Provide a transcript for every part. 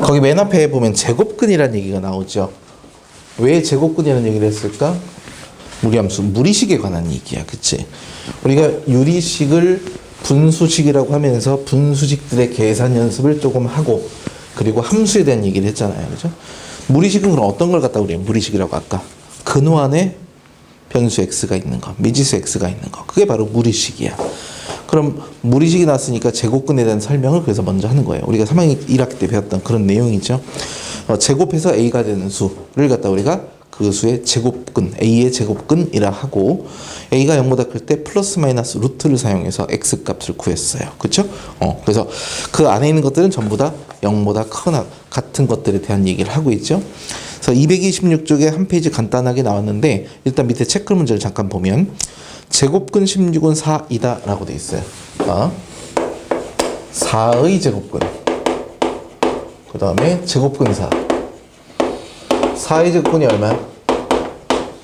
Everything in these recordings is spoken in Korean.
거기 맨 앞에 보면 제곱근이라는 얘기가 나오죠. 왜 제곱근이라는 얘기를 했을까? 무리함수, 무리식에 관한 얘기야. 그치? 우리가 유리식을 분수식이라고 하면서 분수식들의 계산 연습을 조금 하고, 그리고 함수에 대한 얘기를 했잖아요. 그죠? 무리식은 그럼 어떤 걸 갖다 우리 무리식이라고 할까? 근호 안에 변수 x가 있는 거, 미지수 x가 있는 거. 그게 바로 무리식이야. 그럼 무리식이 나왔으니까 제곱근에 대한 설명을 그래서 먼저 하는 거예요. 우리가 3학년 1학기 때 배웠던 그런 내용이죠. 제곱해서 a가 되는 수를 갖다 우리가 그 수의 제곱근, a의 제곱근이라 하고, a가 0보다 클 때 플러스 마이너스 루트를 사용해서 x 값을 구했어요. 그렇죠? 그래서 그 안에 있는 것들은 전부 다 0보다 크거나 같은 것들에 대한 얘기를 하고 있죠. 그래서 226쪽에 한 페이지 간단하게 나왔는데, 일단 밑에 체크 문제를 잠깐 보면 제곱근 16은 4이다 라고 돼 있어요. 4의 제곱근, 그 다음에 제곱근 4의 제곱근이 얼마야?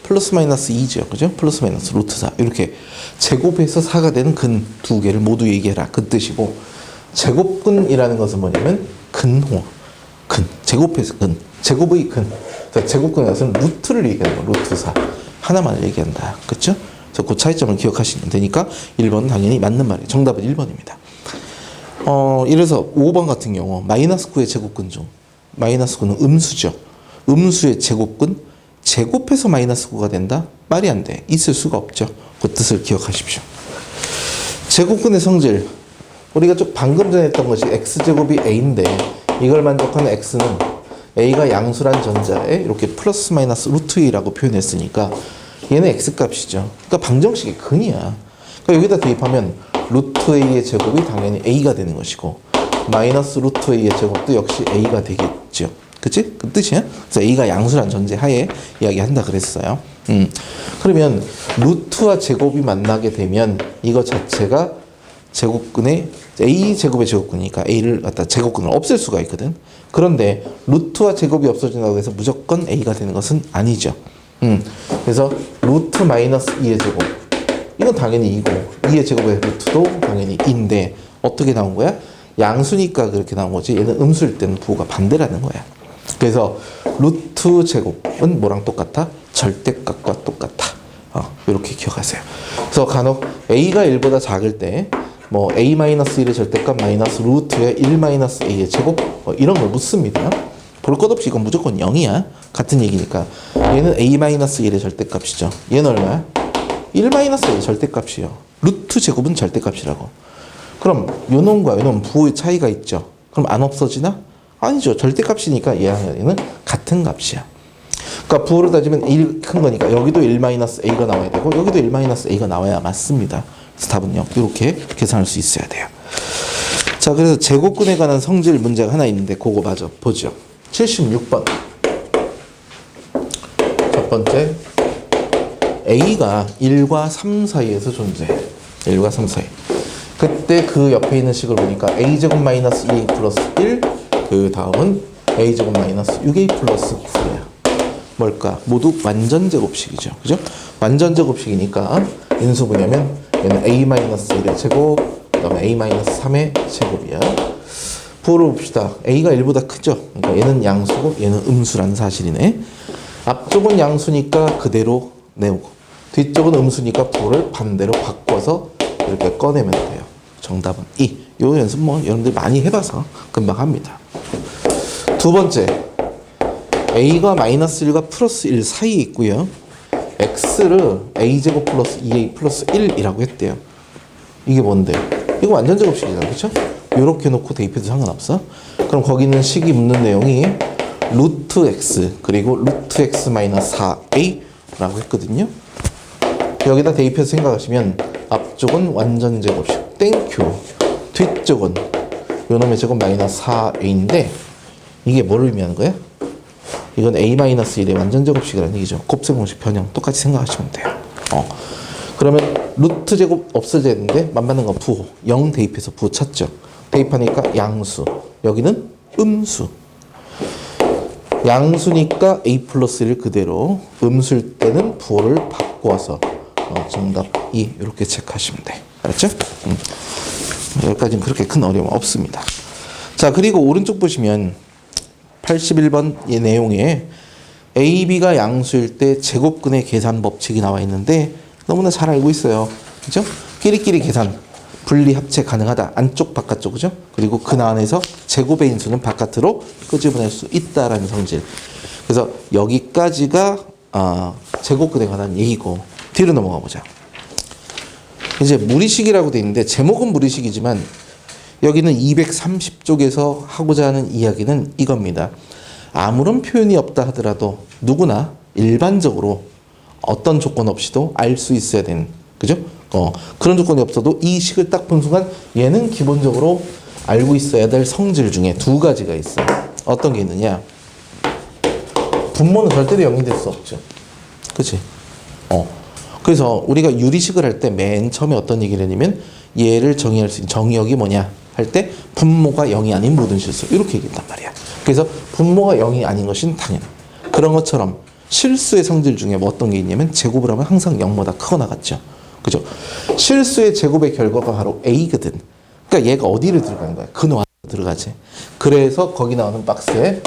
플러스 마이너스 2죠. 그죠? 플러스 마이너스 루트 4. 이렇게 제곱해서 4가 되는 근 두 개를 모두 얘기해라. 그 뜻이고, 제곱근이라는 것은 뭐냐면 근호, 근, 제곱해서 근, 제곱의 근. 제곱근의 것은 루트를 얘기하는 거. 루트 4. 하나만을 얘기한다. 그렇죠? 그래서 그 차이점을 기억하시면 되니까 1번은 당연히 맞는 말이에요. 정답은 1번입니다. 이래서 5번 같은 경우 마이너스 9의 제곱근 중 마이너스 9는 음수죠. 음수의 제곱근 제곱해서 마이너스 9가 된다? 말이 안 돼. 있을 수가 없죠. 그 뜻을 기억하십시오. 제곱근의 성질, 우리가 좀 방금 전에 했던 것이 x제곱이 a인데, 이걸 만족하는 x는 a가 양수란 전자에 이렇게 플러스 마이너스 루트 2라고 표현했으니까 얘는 x값이죠. 그러니까 방정식의 근이야. 그러니까 여기다 대입하면 루트 a의 제곱이 당연히 a가 되는 것이고, 마이너스 루트 a의 제곱도 역시 a가 되겠죠. 그치? 그 뜻이야? 그래서 a가 양수란 전제 하에 이야기한다 그랬어요. 그러면 루트와 제곱이 만나게 되면 이거 자체가 제곱근의 a 제곱의 제곱근이니까 a를 갖다 제곱근을 없앨 수가 있거든. 그런데 루트와 제곱이 없어진다고 해서 무조건 a가 되는 것은 아니죠. 그래서 루트 마이너스 2의 제곱, 이건 당연히 2고 2의 제곱의 루트도 당연히 2인데 어떻게 나온 거야? 양수니까 그렇게 나온 거지, 얘는 음수일 때는 부호가 반대라는 거야. 그래서 루트 제곱은 뭐랑 똑같아? 절대값과 똑같아. 이렇게 기억하세요. 그래서 간혹 a가 1보다 작을 때 뭐 a-1의 절대값 마이너스 루트의 1-a의 제곱 이런 걸 묻습니다. 볼 것 없이 이건 무조건 0이야. 같은 얘기니까. 얘는 a-1의 절대값이죠. 얘는 얼마야? 1-a의 절대값이요. 루트 제곱은 절대값이라고. 그럼 요놈과 요놈 부호의 차이가 있죠. 그럼 안 없어지나? 아니죠. 절대값이니까 얘는 같은 값이야. 그러니까 부호로 따지면 1 큰 거니까 여기도 1-a가 나와야 되고 여기도 1-a가 나와야 맞습니다. 그래서 답은요. 이렇게 계산할 수 있어야 돼요. 자, 그래서 제곱근에 관한 성질 문제가 하나 있는데 그거 마저 보죠. 76번. 첫 번째, a가 1과 3 사이에서 존재해. 1과 3 사이. 그때 그 옆에 있는 식을 보니까 a제곱 마이너스 2a 플러스 1, 그 다음은 a제곱 마이너스 6a 플러스 9야. 뭘까? 모두 완전 제곱식이죠. 그죠? 완전 제곱식이니까 인수분해면 얘는 a-1의 제곱, 그 다음에 a-3의 제곱이야. 부호를 봅시다. a가 1보다 크죠? 그러니까 얘는 양수고 얘는 음수라는 사실이네. 앞쪽은 양수니까 그대로 내오고, 뒤쪽은 음수니까 부호를 반대로 바꿔서 이렇게 꺼내면 돼요. 정답은 2. 요 연습 뭐 여러분들 많이 해봐서 금방 합니다. 두 번째, a가 마이너스 1과 플러스 1 사이에 있고요. x를 a제곱 플러스 2a 플러스 1이라고 했대요. 이게 뭔데? 이거 완전 제곱식이잖아. 그렇죠? 이렇게 놓고 대입해도 상관없어. 그럼 거기 있는 식이 묻는 내용이 루트 x 그리고 루트 x 마이너스 4a라고 했거든요. 여기다 대입해서 생각하시면 앞쪽은 완전 제곱식 땡큐, 뒤쪽은 요놈의 제곱 마이너스 4a인데 이게 뭐를 의미하는 거야? 이건 a-1의 완전 제곱식이라는 얘기죠. 곱셈 공식 변형 똑같이 생각하시면 돼요. 그러면 루트 제곱 없어져야 되는데 만받는 건 부호. 0 대입해서 부호 찾죠. 대입하니까 양수. 여기는 음수. 양수니까 a 플러스 1 그대로, 음수일 때는 부호를 바꿔서 정답 2 이렇게 체크하시면 돼. 알았죠? 여기까지는 그렇게 큰 어려움 없습니다. 자, 그리고 오른쪽 보시면 81번의 내용에 A, B가 양수일 때 제곱근의 계산 법칙이 나와 있는데 너무나 잘 알고 있어요. 그죠? 끼리끼리 계산, 분리 합체 가능하다. 안쪽 바깥쪽, 그죠? 그리고 근 안에서 제곱의 인수는 바깥으로 끄집어낼 수 있다라는 성질. 그래서 여기까지가 제곱근에 관한 얘기고, 뒤로 넘어가 보자. 이제 무리식이라고 돼 있는데 제목은 무리식이지만 여기는 230쪽에서 하고자 하는 이야기는 이겁니다. 아무런 표현이 없다 하더라도 누구나 일반적으로 어떤 조건 없이도 알 수 있어야 되는, 그죠? 그런 조건이 없어도 이 식을 딱 본 순간 얘는 기본적으로 알고 있어야 될 성질 중에 두 가지가 있어요. 어떤 게 있느냐? 분모는 절대로 0이 될 수 없죠. 그치? 그래서 우리가 유리식을 할 때 맨 처음에 어떤 얘기를 했냐면 얘를 정의할 수 있는 정의역이 뭐냐 할 때 분모가 0이 아닌 모든 실수 이렇게 얘기했단 말이야. 그래서 분모가 0이 아닌 것은 당연. 그런 것처럼 실수의 성질 중에 뭐 어떤 게 있냐면 제곱을 하면 항상 0보다 크거나 같죠. 그죠? 실수의 제곱의 결과가 바로 A거든. 그러니까 얘가 어디를 들어가는 거야? 근호 안에 들어가지. 그래서 거기 나오는 박스에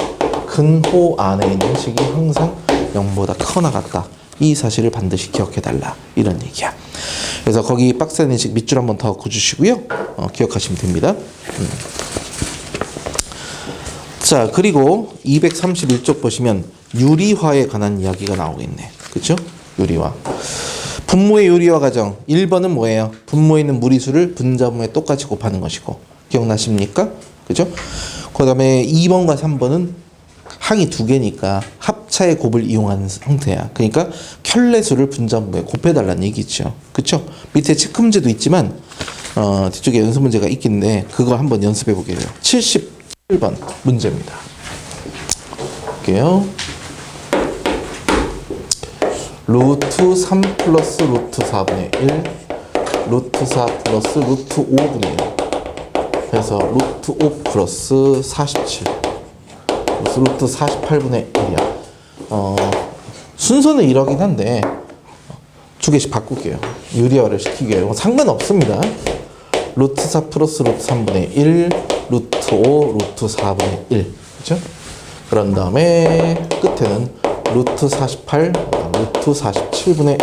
근호 안에 있는 식이 항상 0보다 크거나 같다. 이 사실을 반드시 기억해달라. 이런 얘기야. 그래서 거기 박스에 있는 식 밑줄 한번 더 그어주시고요. 기억하시면 됩니다. 자, 그리고 231쪽 보시면 유리화에 관한 이야기가 나오고 있네. 그렇죠? 유리화. 분모의 유리화 과정 1번은 뭐예요? 분모에 있는 무리수를 분자분모에 똑같이 곱하는 것이고, 기억나십니까? 그죠? 그 다음에 2번과 3번은 항이 두 개니까 합차의 곱을 이용하는 형태야. 그러니까 켤레수를 분자분모에 곱해달라는 얘기죠. 그쵸? 밑에 체크 문제도 있지만 뒤쪽에 연습 문제가 있긴데 그거 한번 연습해 보게 돼요. 77번 문제입니다. 볼게요. 루트 3 플러스 루트 4분의 1 루트 4 플러스 루트 5분의 1 그래서 루트 5 플러스 47 플러스 루트 48분의 1이야. 순서는 이러긴 한데 두 개씩 바꿀게요. 유리화를 시키기 위해. 상관없습니다. 루트 4 플러스 루트 3분의 1 루트 5 루트 4분의 1 그죠? 그런 다음에 끝에는 루트 48 루트 47분의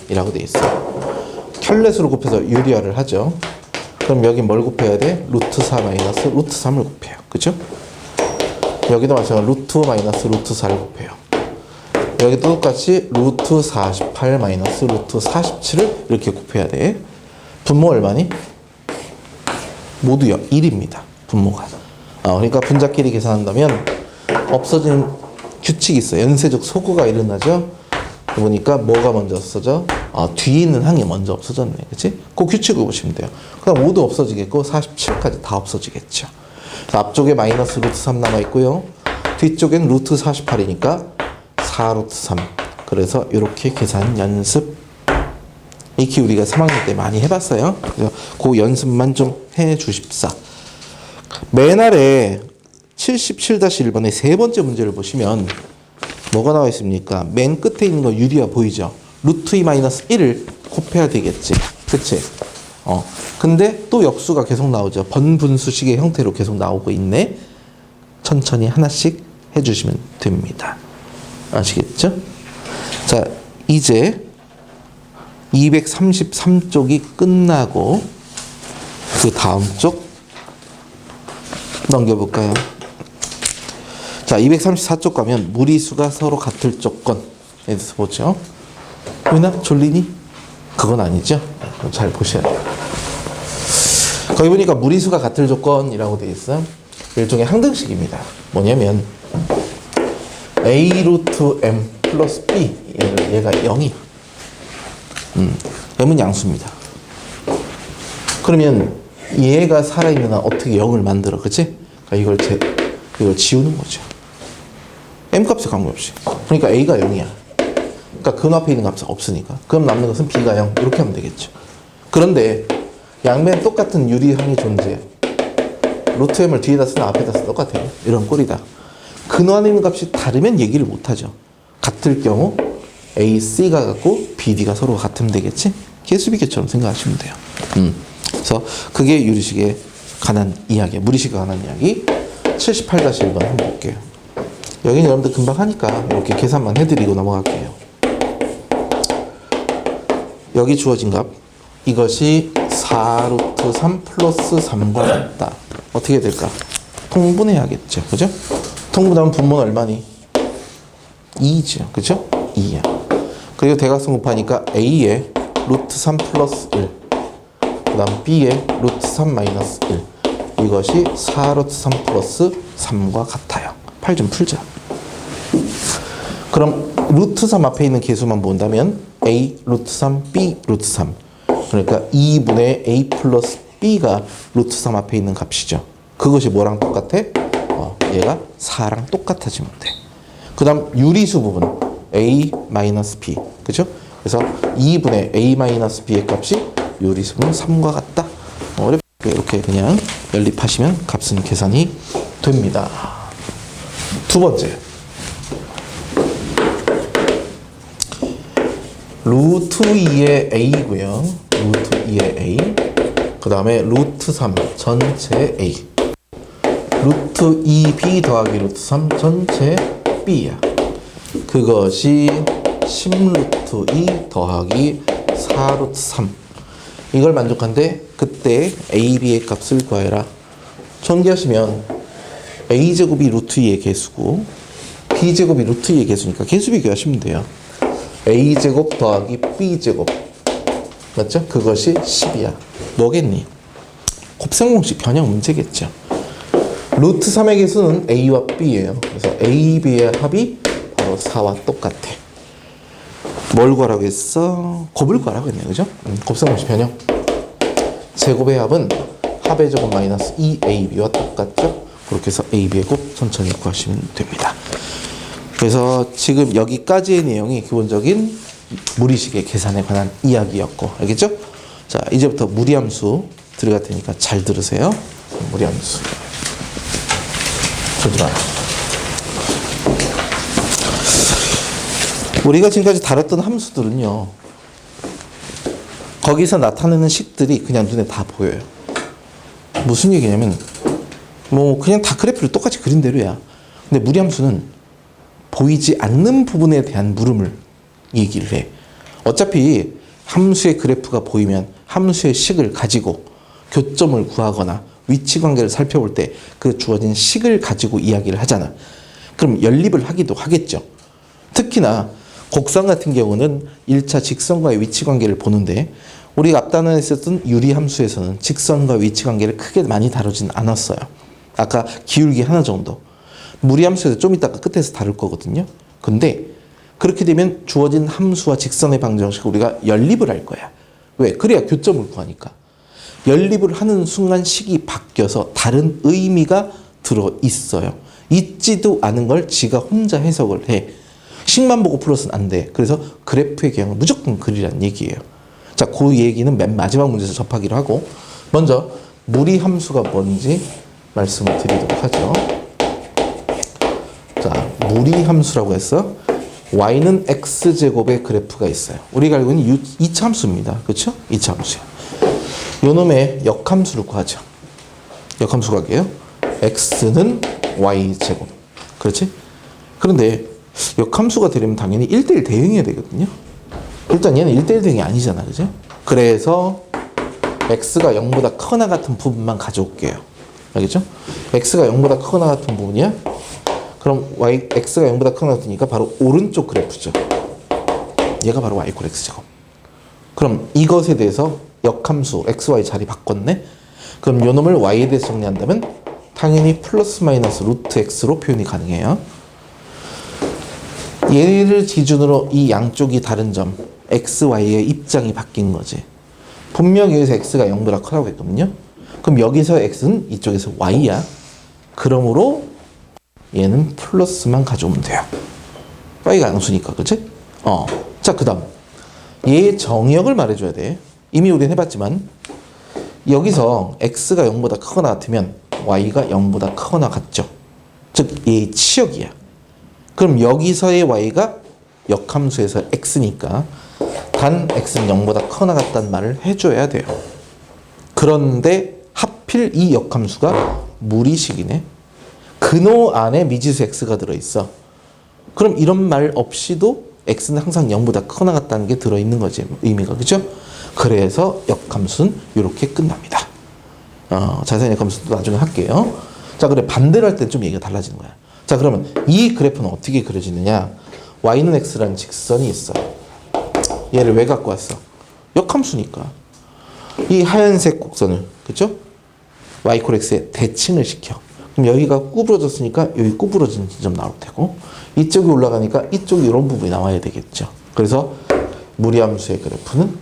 1이라고 되어 있어요. 켤레수로 곱해서 유리화를 하죠. 그럼 여기 뭘 곱해야 돼? 루트 4 마이너스 루트 3을 곱해요. 그죠? 여기도 마찬가지로 루트 5 마이너스 루트 4를 곱해요. 여기도 똑같이 루트 48 마이너스 루트 47을 이렇게 곱해야 돼. 분모 얼마니? 모두요 1입니다. 분모가. 그러니까 분자끼리 계산한다면 없어진 규칙이 있어요. 연쇄적 소거가 일어나죠. 보니까 뭐가 먼저 없어져? 뒤에 있는 항이 먼저 없어졌네. 그치? 그 규칙을 보시면 돼요. 그럼 모두 없어지겠고 47까지 다 없어지겠죠. 앞쪽에 마이너스 루트 3 남아있고요. 뒤쪽엔 루트 48이니까 4 루트 3. 그래서 이렇게 계산 연습. 익히 우리가 3학년 때 많이 해봤어요. 그래서 그 연습만 좀 해주십사. 맨 아래 77-1번의 세 번째 문제를 보시면 뭐가 나와 있습니까? 맨 끝에 있는 거 유리화 보이죠? 루트 2 마이너스 1을 곱해야 되겠지. 그치? 근데 또 역수가 계속 나오죠. 번분수식의 형태로 계속 나오고 있네. 천천히 하나씩 해주시면 됩니다. 아시겠죠? 자, 이제 233쪽이 끝나고 그 다음 쪽 넘겨볼까요? 자, 234쪽 가면 무리수가 서로 같을 조건에 대해서 보죠. 보이나? 졸리니? 그건 아니죠? 잘 보셔야 돼요. 거기 보니까 무리수가 같을 조건이라고 되어 있어요. 일종의 항등식입니다. 뭐냐면 A 루트 M 플러스 B 얘가 0이 M은 양수입니다. 그러면 얘가 살아있는 한 어떻게 0을 만들어? 그치? 그러니까 이걸 지우는 거죠. M 값에 관계없이. 그러니까 A가 0이야. 그러니까 근 앞에 있는 값은 없으니까. 그럼 남는 것은 B가 0. 이렇게 하면 되겠죠. 그런데 양면 똑같은 유리항이 존재해. 루트 M을 뒤에다 쓰나 앞에다 쓰나 똑같아요. 이런 꼴이다. 근호 안에 있는 값이 다르면 얘기를 못하죠. 같을 경우 A, C가 같고 B, D가 서로 같으면 되겠지? 개수비계처럼 생각하시면 돼요. 그래서 그게 유리식에 관한 이야기야. 무리식에 관한 이야기. 78-1번 한번 볼게요. 여기는 여러분들 금방 하니까 이렇게 계산만 해드리고 넘어갈게요. 여기 주어진 값, 이것이 4루트 3 플러스 3과 같다. 어떻게 될까? 통분해야겠죠. 그죠? 통분하면 분모는 얼마니? 2죠. 그죠? 2야. 그리고 대각선 곱하니까 A에 루트 3 플러스 1, 그 다음 B에 루트 3 마이너스 1, 이것이 4루트 3 플러스 3과 같아요. 8 좀 풀자. 그럼 루트 3 앞에 있는 개수만 본다면 A 루트 3, B 루트 3. 그러니까 2분의 A 플러스 B가 루트 3 앞에 있는 값이죠. 그것이 뭐랑 똑같아? 얘가 4랑 똑같아지면 돼. 그 다음 유리수 부분 A 마이너스 B. 그죠? 그래서 2분의 A 마이너스 B의 값이 유리수 부분 3과 같다. 어렵게 이렇게 그냥 연립하시면 값은 계산이 됩니다. 두 번째. 루트 2의 A고요. 루트 2의 A. 그 다음에 루트 3 전체 A. 루트 2B 더하기 루트 3 전체 B야. 그것이 10루트 2 더하기 4루트 3. 이걸 만족한데 그때 A, B의 값을 구해라. 전개하시면 A제곱이 루트 2의 개수고 B제곱이 루트 2의 개수니까 개수 비교하시면 돼요. A제곱 더하기 B제곱. 맞죠? 그것이 10이야. 뭐겠니? 곱셈공식 변형 문제겠죠. 루트 3의 개수는 A와 B예요. 그래서 A, B의 합이 바로 4와 똑같아. 뭘 구하라고 했어? 곱을 구하라고 했네. 그죠? 곱셈공식 변형. 제곱의 합은 합의 제곱 마이너스 2AB와 똑같죠? 그렇게 해서 AB의 곱 천천히 구하시면 됩니다. 그래서 지금 여기까지의 내용이 기본적인 무리식의 계산에 관한 이야기였고, 알겠죠? 자, 이제부터 무리함수 들어갈 테니까 잘 들으세요. 무리함수. 조지마. 우리가 지금까지 다뤘던 함수들은요, 거기서 나타내는 식들이 그냥 눈에 다 보여요. 무슨 얘기냐면, 그냥 다 그래프를 똑같이 그린 대로야. 근데 무리함수는 보이지 않는 부분에 대한 물음을 얘기를 해. 어차피 함수의 그래프가 보이면 함수의 식을 가지고 교점을 구하거나 위치 관계를 살펴볼 때 그 주어진 식을 가지고 이야기를 하잖아. 그럼 연립을 하기도 하겠죠. 특히나 곡선 같은 경우는 1차 직선과의 위치 관계를 보는데 우리가 앞단원에 있었던 유리함수에서는 직선과 위치 관계를 크게 많이 다루진 않았어요. 아까 기울기 하나 정도. 무리함수에서 좀 이따가 끝에서 다룰 거거든요. 근데 그렇게 되면 주어진 함수와 직선의 방정식을 우리가 연립을 할 거야. 왜? 그래야 교점을 구하니까. 연립을 하는 순간 식이 바뀌어서 다른 의미가 들어 있어요. 있지도 않은 걸 지가 혼자 해석을 해. 식만 보고 풀어서는 안 돼. 그래서 그래프의 경우 무조건 그리란 얘기예요. 자, 그 얘기는 맨 마지막 문제에서 접하기로 하고 먼저 무리함수가 뭔지 말씀을 드리도록 하죠. 자, 무리함수라고 해서 y는 x제곱의 그래프가 있어요. 우리가 알고 있는 2차 함수입니다. 그렇죠? 2차 함수요. 요놈의 역함수를 구하죠. 역함수 구할게요. x는 y제곱. 그렇지? 그런데 역함수가 되려면 당연히 1대1 대응해야 되거든요. 일단 얘는 1대1 대응이 아니잖아. 그죠? 그래서 x가 0보다 크거나 같은 부분만 가져올게요. 알겠죠? x가 0보다 크거나 같은 부분이야? 그럼 x가 0보다 크거나 같으니까 바로 오른쪽 그래프죠. 얘가 바로 y = x제곱. 그럼 이것에 대해서 역함수 xy 자리 바꿨네? 그럼 요 놈을 y에 대해서 정리한다면 당연히 플러스 마이너스 루트 x로 표현이 가능해요. 얘를 기준으로 이 양쪽이 다른 점 x, y의 입장이 바뀐 거지. 분명 여기서 x가 0보다 크다고 했거든요. 그럼 여기서 x는 이쪽에서 y야. 그러므로 얘는 플러스만 가져오면 돼요. y가 양수니까, 그치? 자, 그 다음 얘의 정의역을 말해줘야 돼. 이미 우리는 해봤지만 여기서 x가 0보다 크거나 같으면 y가 0보다 크거나 같죠. 즉 얘의 치역이야. 그럼 여기서의 y가 역함수에서 x니까 단 x는 0보다 크거나 같다는 말을 해줘야 돼요. 그런데 하필 이 역함수가 무리식이네. 근호 안에 미지수 x가 들어있어. 그럼 이런 말 없이도 x는 항상 0보다 크거나 같다는 게 들어있는 거지, 의미가. 그죠? 그래서 역함수는 이렇게 끝납니다. 자세한 역함수도 나중에 할게요. 자, 그래 반대로 할 때 좀 얘기가 달라지는 거야. 자, 그러면 이 그래프는 어떻게 그려지느냐? y는 x라는 직선이 있어. 얘를 왜 갖고 왔어? 역함수니까. 이 하얀색 곡선을, 그죠? y 콜 x에 대칭을 시켜. 그럼 여기가 구부러졌으니까 여기 구부러진 지점 나올 테고, 이쪽이 올라가니까 이쪽이 이런 부분이 나와야 되겠죠. 그래서 무리함수의 그래프는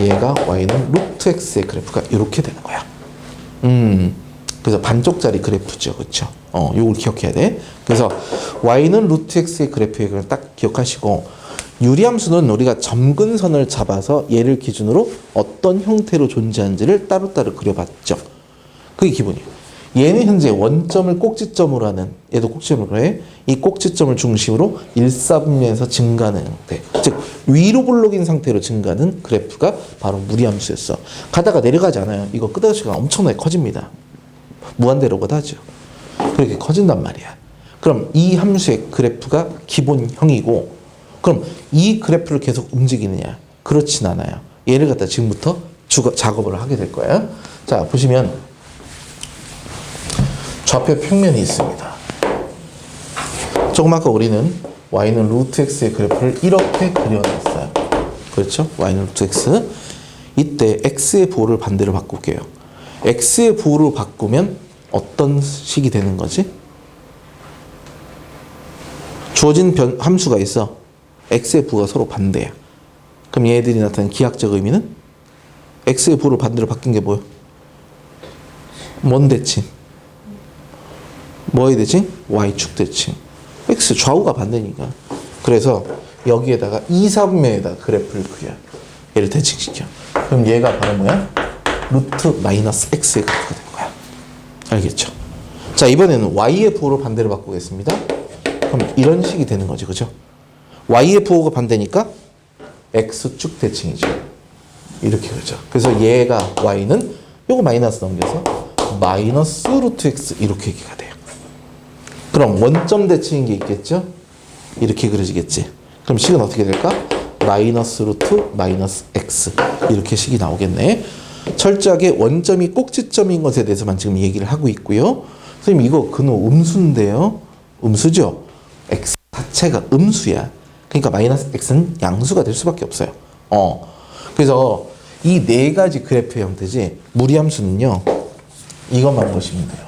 얘가 y는 루트 x의 그래프가 이렇게 되는 거야. 그래서 반쪽짜리 그래프죠. 그렇죠? 요걸 기억해야 돼. 그래서 y는 루트 x의 그래프의 걸 딱 기억하시고, 유리함수는 우리가 점근선을 잡아서 얘를 기준으로 어떤 형태로 존재하는지를 따로따로 그려봤죠. 그게 기본이에요. 얘는 현재 원점을 꼭지점으로 하는, 얘도 꼭지점으로 해. 이 꼭지점을 중심으로 일사분면에서 증가하는 형태, 즉 위로 볼록인 상태로 증가하는 그래프가 바로 무리함수였어. 가다가 내려가지 않아요. 이거 끄덕시가 엄청나게 커집니다. 무한대로보다 하죠. 그렇게 커진단 말이야. 그럼 이 함수의 그래프가 기본형이고, 그럼 이 그래프를 계속 움직이느냐? 그렇진 않아요. 얘를 갖다 지금부터 작업을 하게 될 거예요. 자, 보시면 좌표 평면이 있습니다. 조금 아까 우리는 y는 루트 x의 그래프를 이렇게 그려놨어요. 그렇죠? y는 루트 x. 이때 x의 부호를 반대로 바꿀게요. x의 부호로 바꾸면 어떤 식이 되는 거지? 주어진 함수가 있어. x의 부호가 서로 반대야. 그럼 얘들이 나타낸 기하학적 의미는 x의 부호를 반대로 바뀐 게 뭐야? 뭔 대칭? 뭐의 대칭? y축 대칭. x 좌우가 반대니까. 그래서 여기에다가 2, 4분면에다 그래프를 그려. 얘를 대칭시켜. 그럼 얘가 바로 뭐야? 루트 마이너스 x의 그래프가 된 거야. 알겠죠? 자, 이번에는 y의 부호를 반대로 바꾸겠습니다. 그럼 이런 식이 되는 거지. 그죠? y의 부호가 반대니까 x축 대칭이죠. 이렇게 그러죠. 그래서 얘가 y는 요거 마이너스 넘겨서 마이너스 루트 x 이렇게 얘기가 돼요. 그럼 원점 대칭인 게 있겠죠? 이렇게 그려지겠지. 그럼 식은 어떻게 될까? 마이너스 루트 마이너스 x 이렇게 식이 나오겠네. 철저하게 원점이 꼭지점인 것에 대해서만 지금 얘기를 하고 있고요. 선생님 이거 근호 음수인데요. 음수죠? x 자체가 음수야. 그러니까 마이너스 x는 양수가 될 수밖에 없어요. 그래서 이 네 가지 그래프의 형태지, 무리함수는요 이것만 보시면 돼요.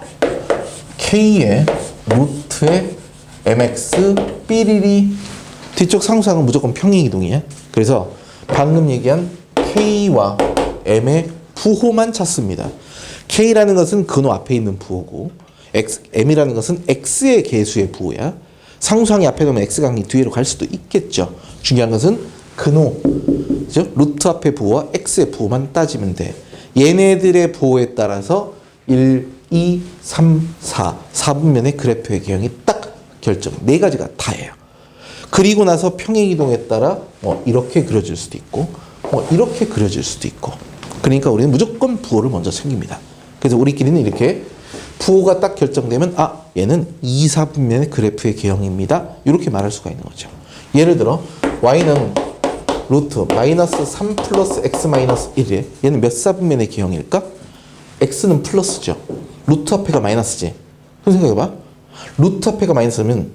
k의 루트의 mx 삐리리, 뒤쪽 상수항은 무조건 평행이동이야. 그래서 방금 얘기한 k와 m의 부호만 찾습니다. k라는 것은 근호 앞에 있는 부호고, m이라는 것은 x의 계수의 부호야. 상수항이 앞에 놓으면 x강이 뒤로 갈 수도 있겠죠. 중요한 것은 근호, 그죠? 루트 앞의 부호와 x의 부호만 따지면 돼. 얘네들의 부호에 따라서 1, 2, 3, 4, 4분면의 그래프의 개형이 딱 결정. 네 가지가 다예요. 그리고 나서 평행이동에 따라 뭐 이렇게 그려질 수도 있고, 뭐 이렇게 그려질 수도 있고. 그러니까 우리는 무조건 부호를 먼저 챙깁니다. 그래서 우리끼리는 이렇게 부호가 딱 결정되면 얘는 2, 4분면의 그래프의 개형입니다. 이렇게 말할 수가 있는 거죠. 예를 들어 y는 루트 마이너스 3 플러스 x 마이너스 1이래. 얘는 몇 4분면의 개형일까? x는 플러스죠. 루트 앞에가 마이너스지. 그럼 생각해봐. 루트 앞에가 마이너스면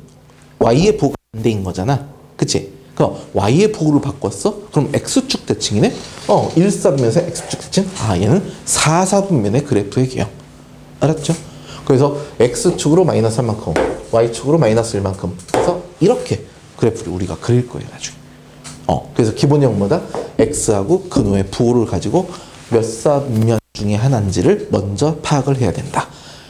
y의 부호가 반대인 거잖아. 그치? 그럼 y의 부호를 바꿨어? 그럼 x축 대칭이네? 1, 4분면에서 x축 대칭? 얘는 4, 4분면의 그래프의 개형. 알았죠? 그래서 x축으로 마이너스 1만큼, y축으로 마이너스 1만큼. 그래서 이렇게 그래프를 우리가 그릴 거예요, 나중에. 그래서 기본형보다 x하고 근호의 부호를 가지고 몇 사분면 중에 하나인지를 먼저 파악을 해야 된다.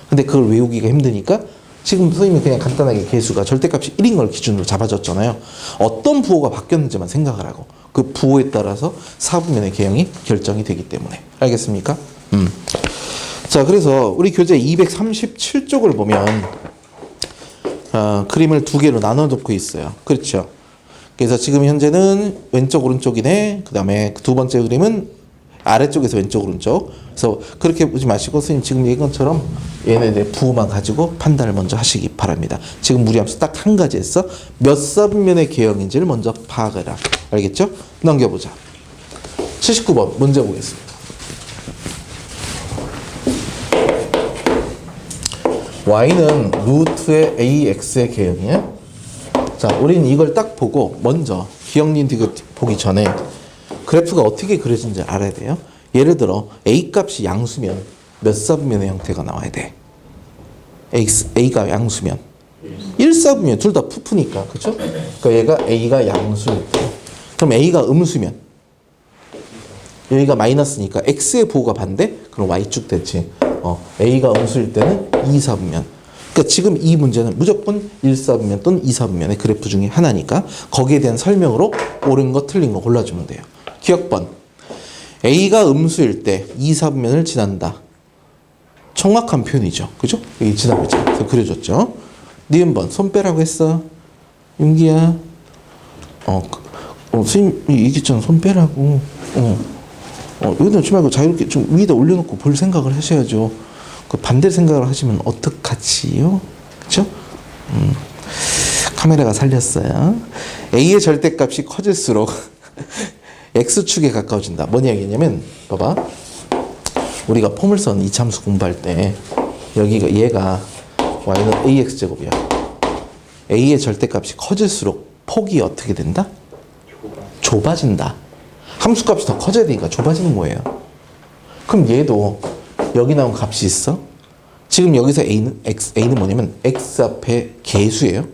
근데 그걸 외우기가 힘드니까 지금 선생님이 그냥 간단하게 계수가 절대값이 1인 걸 기준으로 잡아줬잖아요. 어떤 부호가 바뀌었는지만 생각을 하고 그 부호에 따라서 4분면의 개형이 결정이 되기 때문에. 알겠습니까? 자, 그래서 우리 교재 237쪽을 보면 그림을 두 개로 나눠 놓고 있어요. 그렇죠? 그래서 지금 현재는 왼쪽 오른쪽이네. 그 다음에 두 번째 그림은 아래쪽에서 왼쪽 오른쪽. 그래서 그렇게 보지 마시고 선생님 지금 얘기한 것처럼 얘네들 부호만 가지고 판단을 먼저 하시기 바랍니다. 지금 무리함수 딱 한 가지 했어. 몇 서분면의 개형인지를 먼저 파악해라. 알겠죠? 넘겨보자. 79번 문제 보겠습니다. y는 루트의 ax의 개형이에요. 자, 우리는 이걸 딱 보고 먼저 기억님 보기 전에 그래프가 어떻게 그려진지 알아야 돼요. 예를 들어 a 값이 양수면 몇 사분면의 형태가 나와야 돼? a가 양수면 1사분면 둘 다 푸푸니까 그렇죠? 그러니까 얘가 a가 양수일 때 그럼 a가 음수면 여기가 마이너스니까 x의 부호가 반대? 그럼 y축 됐지. a가 음수일 때는 2사분면. 그러니까 지금 이 문제는 무조건 1사분면 또는 2사분면의 그래프 중에 하나니까 거기에 대한 설명으로 옳은 거 틀린 거 골라주면 돼요. 기억번. a가 음수일 때 2사분면을 지난다. 정확한 표현이죠. 그죠? 여기 지나고 있죠. 그래서 그려줬죠. 니은번. 손 빼라고 했어. 윤기야. 선생님 얘기했잖아. 손 빼라고. 여기다 놓지 말고 자유롭게 좀 위에다 올려놓고 볼 생각을 하셔야죠. 그 반대 생각을 하시면 어떡하지요? 그쵸? 카메라가 살렸어요. A의 절대값이 커질수록 X축에 가까워진다. 뭔 이야기냐면 봐봐. 우리가 포물선 이참수 공부할 때 여기가 얘가 y는 ax제곱이야. A의 절대값이 커질수록 폭이 어떻게 된다? 좁아진다. 함수값이 더 커져야 되니까 좁아지는 거예요. 그럼 얘도 여기 나온 값이 있어? 지금 여기서 A는 뭐냐면 X 앞에 개수예요.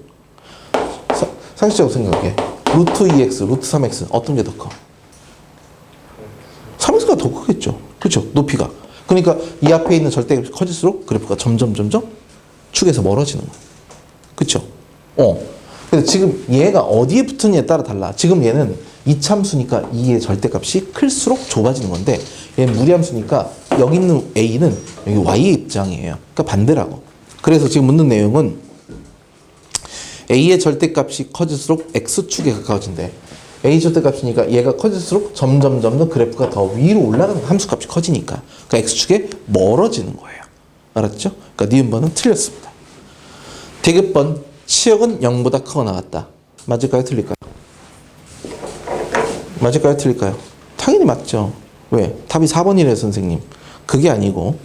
상식적으로 생각해. 루트 2X, 루트 3X 어떤 게 더 커? 3X가 더 크겠죠. 그렇죠? 높이가. 그러니까 이 앞에 있는 절대값이 커질수록 그래프가 점점 축에서 멀어지는 거예요. 그렇죠? 그래서 지금 얘가 어디에 붙느냐에 따라 달라. 지금 얘는 이참수니까 2의 절대값이 클수록 좁아지는 건데 얘는 무리함수니까 여기 있는 A는 여기 Y의 입장이에요. 그러니까 반대라고. 그래서 지금 묻는 내용은 A의 절대값이 커질수록 X축에 가까워진대. A 절대값이니까 얘가 커질수록 점점 더 그래프가 더 위로 올라가는 함수값이 커지니까 그러니까 X축에 멀어지는 거예요. 알았죠? 그러니까 니은번은 틀렸습니다. 대급번 치역은 0보다 크거나 같다. 맞을까요? 틀릴까요? 맞을까요? 틀릴까요? 당연히 맞죠. 왜? 답이 4번이래요, 선생님. 그게 아니고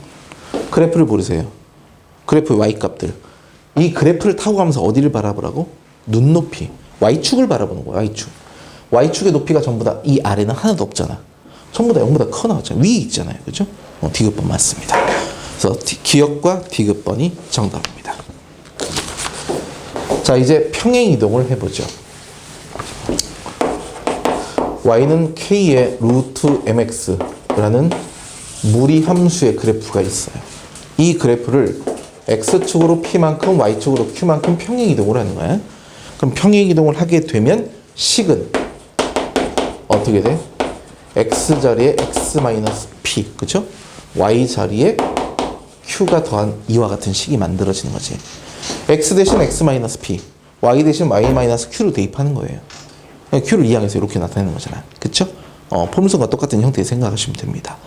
그래프를 보세요. 그래프 Y값들. 이 그래프를 타고 가면서 어디를 바라보라고? 눈높이. Y축을 바라보는 거야, Y축. Y축의 높이가 전부 다 이 아래는 하나도 없잖아. 전부 다 0보다 커 나왔잖아. 위에 있잖아요. 그죠? D급번 맞습니다. 그래서 기역과 D급번이 정답입니다. 자, 이제 평행 이동을 해보죠. y는 k의 루트 mx라는 무리함수의 그래프가 있어요. 이 그래프를 x축으로 p만큼 y축으로 q만큼 평행 이동을 하는 거야. 그럼 평행 이동을 하게 되면 식은 어떻게 돼? x 자리에 x-p, 그쵸? y 자리에 q가 더한 이와 같은 식이 만들어지는 거지. x 대신 x-p, y 대신 y-q로 대입하는 거예요. q를 이항해서 이렇게 나타내는 거잖아. 그쵸? 포물선과 똑같은 형태에 생각하시면 됩니다.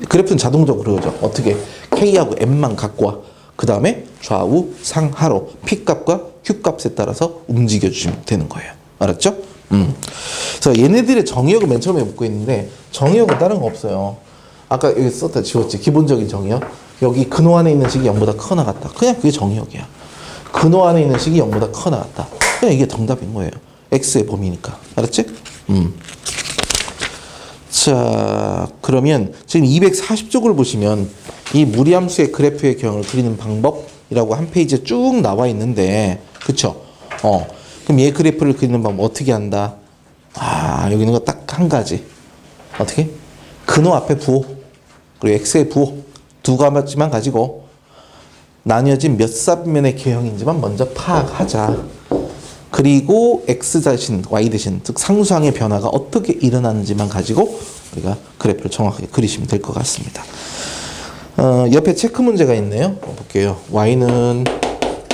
그래프는 자동적으로 그러죠. 어떻게? k하고 m만 갖고 와. 그 다음에 좌우 상하로 p값과 q값에 따라서 움직여주시면 되는 거예요. 알았죠? 그래서 얘네들의 정의역을 맨 처음에 묻고 있는데 정의역은 다른 거 없어요. 아까 여기 썼다 지웠지. 기본적인 정의역. 여기 근호 안에 있는 식이 0보다 크거나 같다. 그냥 그게 정의역이야. 근호 안에 있는 식이 0보다 크거나 같다. 그냥 이게 정답인 거예요. x의 범위니까. 알았지? 자, 그러면 지금 240쪽을 보시면 이 무리함수의 그래프의 경을 그리는 방법이라고 한 페이지에 쭉 나와 있는데, 그쵸? 그럼 얘 그래프를 그리는 방법 어떻게 한다? 여기 있는 거 딱 한 가지. 어떻게? 근호 앞에 부호, 그리고 x의 부호 두 가지만 가지고 나뉘어진 몇 사분면의 개형인지만 먼저 파악하자. 그리고 x 대신 y 대신 즉 상수항의 변화가 어떻게 일어나는지만 가지고 우리가 그래프를 정확하게 그리시면 될 것 같습니다. 옆에 체크 문제가 있네요. 볼게요. y는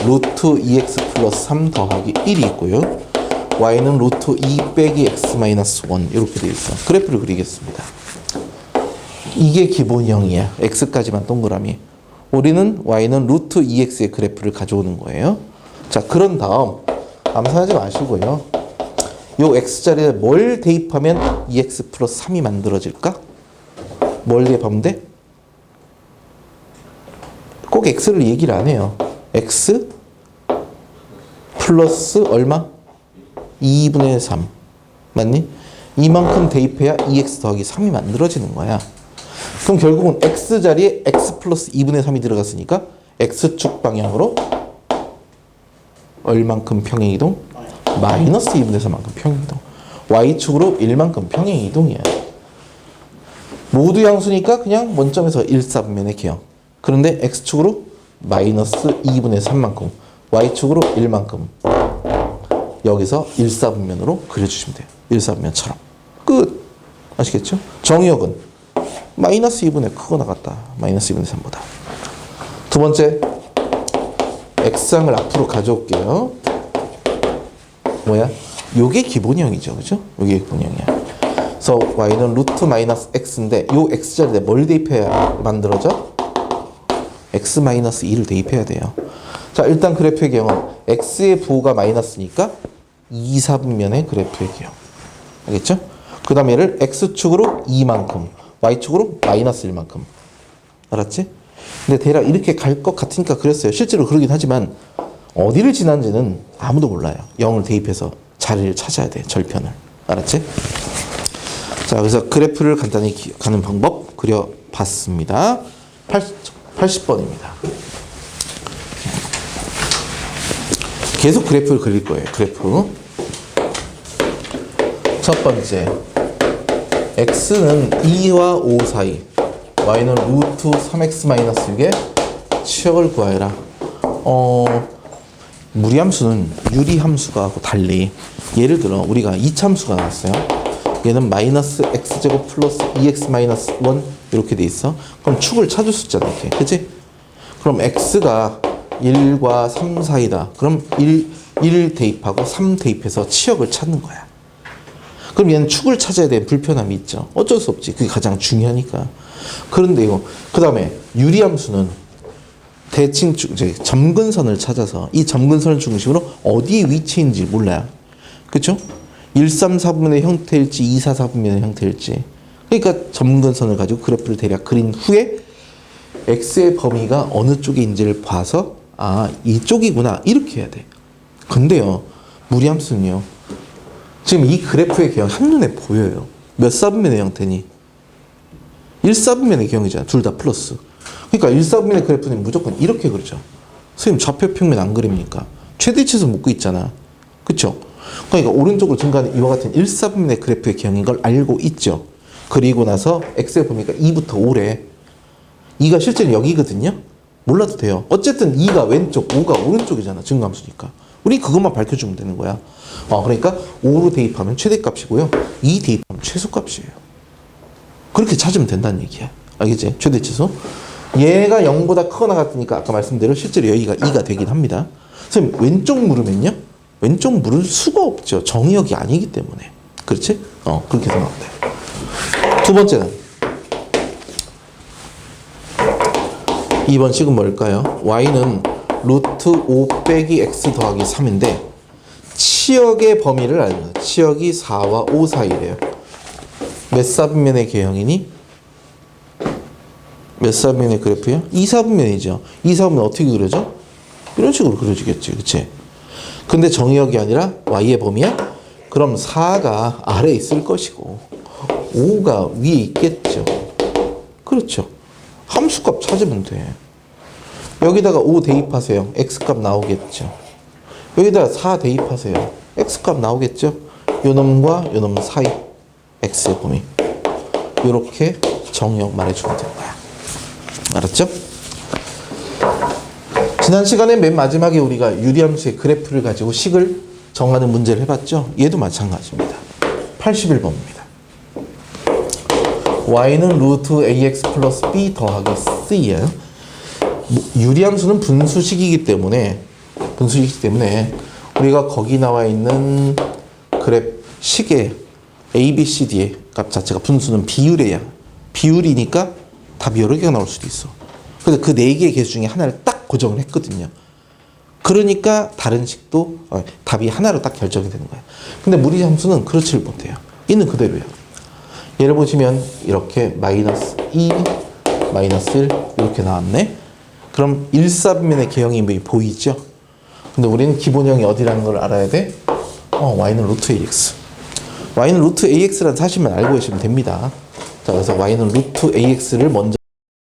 루트 2x 플러스 3 더하기 1이 있고요. y는 루트 2 빼기 x 마이너스 1 이렇게 되어 있어요. 그래프를 그리겠습니다. 이게 기본형이야. x까지만 동그라미. 우리는 y는 루트 2x의 그래프를 가져오는 거예요. 자, 그런 다음 암산하지 마시고요. 요 x자리에 뭘 대입하면 2x 플러스 3이 만들어질까? 뭘 대입하면 돼? 꼭 x를 얘기를 안 해요. x 플러스 얼마? 2분의 3. 맞니? 이만큼 대입해야 2x 더하기 3이 만들어지는 거야. 그럼 결국은 x자리에 x 플러스 2분의 3이 들어갔으니까 x축 방향으로 얼만큼 평행이동? 마이너스 2분의 3만큼 평행이동. y축으로 1만큼 평행이동이야. 모두 양수니까 그냥 원점에서 1사분면의 개형. 그런데 x축으로 마이너스 2분의 3만큼, y축으로 1만큼. 여기서 1사분면으로 그려주시면 돼요. 1사분면처럼. 끝. 아시겠죠? 정의역은 마이너스 2분의 크거나 같다. 마이너스 2분의 3보다. 두 번째, x항을 앞으로 가져올게요. 뭐야? 요게 기본형이죠. 그죠? 요게 기본형이야. 그래서 y는 루트 마이너스 x인데 요 x자리에 뭘 대입해야 만들어져? x 마이너스 2를 대입해야 돼요. 자, 일단 그래프의 개형은 x의 부호가 마이너스니까 2사분면의 그래프의 개형. 알겠죠? 그 다음에 얘를 x축으로 2만큼, y축으로 마이너스 1만큼. 알았지? 근데 대략 이렇게 갈 것 같으니까 그랬어요. 실제로 그러긴 하지만 어디를 지난지는 아무도 몰라요. 0을 대입해서 자리를 찾아야 돼. 절편을. 알았지? 자, 그래서 그래프를 간단히 가는 방법 그려봤습니다. 80번입니다. 계속 그래프를 그릴 거예요. 그래프. 첫 번째, x는 2와 5 사이, y는 루트 3x-6의 치역을 구하여라. 무리함수는 유리함수가 달리, 예를 들어 우리가 이차함수가 나왔어요. 얘는 마이너스 x제곱 플러스 2x-1 이렇게 돼 있어. 그럼 축을 찾을 수 있잖아. 이렇게. 그치? 그럼 x가 1과 3 사이다. 그럼 1 대입하고 3 대입해서 치역을 찾는 거야. 그럼 얘는 축을 찾아야 되는 불편함이 있죠. 어쩔 수 없지. 그게 가장 중요하니까. 그런데 이거 그 다음에 유리함수는 대칭 이제 점근선을 찾아서 이 점근선을 중심으로 어디에 위치인지 몰라요. 그렇죠? 1, 3, 4분면의 형태일지 2, 4, 4분면의 형태일지. 그러니까 점근선을 가지고 그래프를 대략 그린 후에 x의 범위가 어느 쪽인지를 봐서 아, 이쪽이구나 이렇게 해야 돼. 근데요, 무리함수는요, 지금 이 그래프의 개형 한눈에 보여요. 몇 사분면의 형태니? 1사분면의 개형이잖아. 둘 다 플러스. 그러니까 1사분면의 그래프는 무조건 이렇게 그리죠. 선생님 좌표 평면 안 그립니까? 최대치수 묶고 있잖아. 그쵸? 그러니까 오른쪽으로 증가하는 이와 같은 1사분면의 그래프의 개형인 걸 알고 있죠. 그리고 나서 x의 범위가 2부터 5래. 2가 실제는 여기거든요. 몰라도 돼요. 어쨌든 2가 왼쪽, 5가 오른쪽이잖아. 증가함수니까. 우리 그것만 밝혀주면 되는 거야. 그러니까 5로 대입하면 최대값이고요. 2 대입하면 최소값이에요. 그렇게 찾으면 된다는 얘기야. 알겠지? 최대치수. 얘가 0보다 크거나 같으니까 아까 말씀대로 실제로 여기가 2가 되긴 합니다. 선생님, 왼쪽 물으면요? 왼쪽 물을 수가 없죠. 정의역이 아니기 때문에. 그렇지? 그렇게 생각하면 돼요. 두 번째는 2번 식은 뭘까요? y는 루트 5 빼기 x 더하기 3인데 치역의 범위를 알면 치역이 4와 5 사이래요. 몇 사분면의 개형이니? 몇 사분면의 그래프요? 2사분면이죠. 2사분면 어떻게 그려져? 이런 식으로 그려지겠지. 그치? 근데 정의역이 아니라 y의 범위야? 그럼 4가 아래에 있을 것이고 5가 위에 있겠죠. 그렇죠. 함수값 찾으면 돼. 여기다가 5 대입하세요. x값 나오겠죠. 여기다가 4 대입하세요. x값 나오겠죠. 요놈과 요놈 사이 x의 범위. 이렇게 정의역 말해주면 되는 거야. 알았죠? 지난 시간에 맨 마지막에 우리가 유리함수의 그래프를 가지고 식을 정하는 문제를 해봤죠? 얘도 마찬가지입니다. 81번입니다. y는 루트 ax 플러스 b 더하기 c예요. 유리함수는 분수식이기 때문에 우리가 거기 나와 있는 그래프 식의 a, b, c, d의 값 자체가 분수는 비율의 양, 비율이니까 답이 여러 개가 나올 수도 있어. 근데 그 네 개의 개수 중에 하나를 딱 고정을 했거든요. 그러니까 다른 식도 답이 하나로 딱 결정이 되는 거야. 근데 무리수 함수는 그렇지를 못해요. 있는 그대로예요. 예를 보시면 이렇게 마이너스 2, 마이너스 1 이렇게 나왔네. 그럼 1사분면의 개형이 보이죠? 근데 우리는 기본형이 어디라는 걸 알아야 돼? y는 루트 ax. y는 루트 ax라는 사실만 알고 계시면 됩니다. 자, 그래서 y는 루트 ax를 먼저